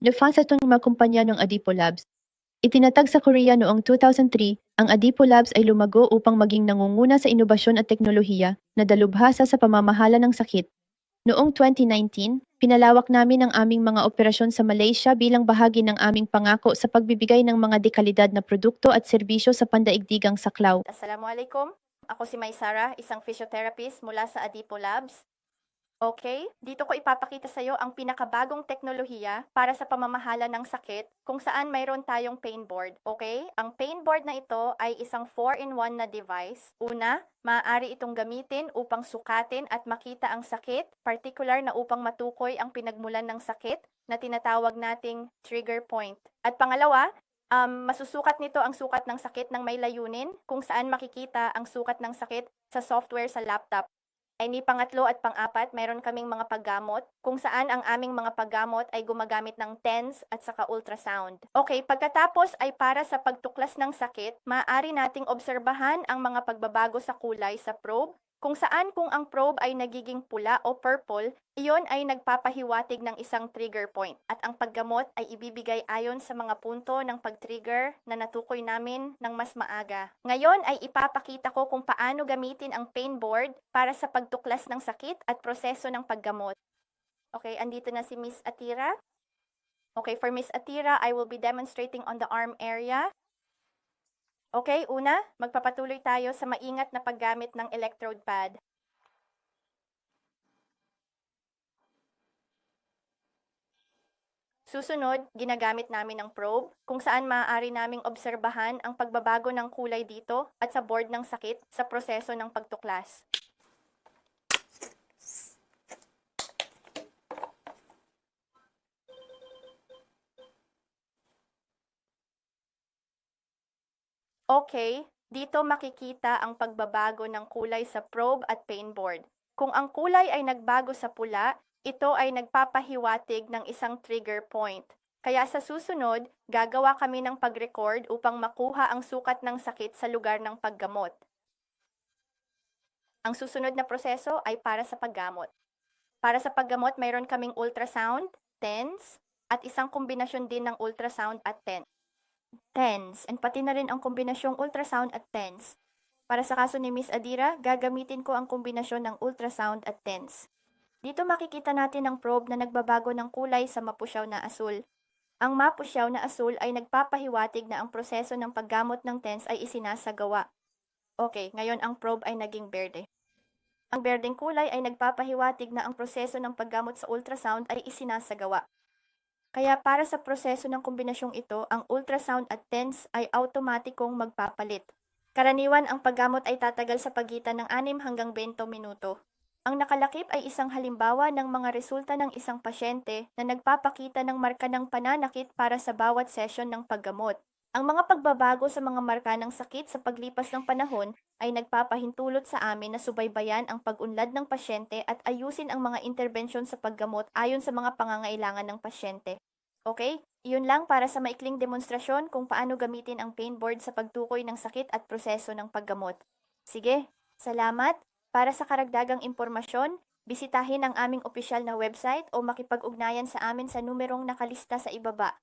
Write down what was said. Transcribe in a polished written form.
Nafasa itong mga kumpanya ng Adipo Labs. Itinatag sa Korea noong 2003, ang Adipo Labs ay lumago upang maging nangunguna sa inobasyon at teknolohiya na dalubhasa sa pamamahala ng sakit. Noong 2019, pinalawak namin ang aming mga operasyon sa Malaysia bilang bahagi ng aming pangako sa pagbibigay ng mga dekalidad na produkto at serbisyo sa pandaigdigang saklaw. Assalamualaikum. Ako si Maysara, isang physiotherapist mula sa Adipo Labs. Okay, dito ko ipapakita sa iyo ang pinakabagong teknolohiya para sa pamamahala ng sakit kung saan mayroon tayong pain board. Okay? Ang pain board na ito ay isang 4-in-1 na device. Una, maaari itong gamitin upang sukatin at makita ang sakit, particular na upang matukoy ang pinagmulan ng sakit na tinatawag nating trigger point. At pangalawa, masusukat nito ang sukat ng sakit ng may layunin kung saan makikita ang sukat ng sakit sa software sa laptop. Ay ni pangatlo at pang-apat, mayroon kaming mga paggamot kung saan ang aming mga paggamot ay gumagamit ng TENS at saka ultrasound. Okay, pagkatapos ay para sa pagtuklas ng sakit, maaari nating obserbahan ang mga pagbabago sa kulay sa probe kung saan kung ang probe ay nagiging pula o purple, iyon ay nagpapahiwatig ng isang trigger point at ang paggamot ay ibibigay ayon sa mga punto ng pag-trigger na natukoy namin ng mas maaga. Ngayon ay ipapakita ko kung paano gamitin ang pain board para sa pagtuklas ng sakit at proseso ng paggamot. Okay, andito na si Miss Atira. Okay, for Miss Atira, I will be demonstrating on the arm area. Okay, una, magpapatuloy tayo sa maingat na paggamit ng electrode pad. Susunod, ginagamit namin ang probe kung saan maaari naming obserbahan ang pagbabago ng kulay dito at sa board ng sakit sa proseso ng pagtuklas. Okay, dito makikita ang pagbabago ng kulay sa probe at pain board. Kung ang kulay ay nagbago sa pula, ito ay nagpapahiwatig ng isang trigger point. Kaya sa susunod, gagawa kami ng pag-record upang makuha ang sukat ng sakit sa lugar ng paggamot. Ang susunod na proseso ay para sa paggamot. Para sa paggamot, mayroon kaming ultrasound, TENS, at isang kombinasyon din ng ultrasound at TENS, and pati na rin ang kombinasyong ultrasound at TENS. Para sa kaso ni Miss Adira, gagamitin ko ang kombinasyon ng ultrasound at TENS. Dito makikita natin ang probe na nagbabago ng kulay sa mapusyaw na asul. Ang mapusyaw na asul ay nagpapahiwatig na ang proseso ng paggamot ng TENS ay isinasagawa. Okay, ngayon ang probe ay naging berde. Ang berdeng kulay ay nagpapahiwatig na ang proseso ng paggamot sa ultrasound ay isinasagawa. Kaya para sa proseso ng kombinasyong ito, ang ultrasound at TENS ay automatikong magpapalit. Karaniwan ang paggamot ay tatagal sa pagitan ng 6 hanggang 20 minuto. Ang nakalakip ay isang halimbawa ng mga resulta ng isang pasyente na nagpapakita ng marka ng pananakit para sa bawat session ng paggamot. Ang mga pagbabago sa mga marka ng sakit sa paglipas ng panahon ay nagpapahintulot sa amin na subaybayan ang pag-unlad ng pasyente at ayusin ang mga interbensyon sa paggamot ayon sa mga pangangailangan ng pasyente. Okay? Iyon lang para sa maikling demonstrasyon kung paano gamitin ang pain board sa pagtukoy ng sakit at proseso ng paggamot. Sige, salamat. Para sa karagdagang impormasyon, bisitahin ang aming opisyal na website o makipag-ugnayan sa amin sa numerong nakalista sa ibaba.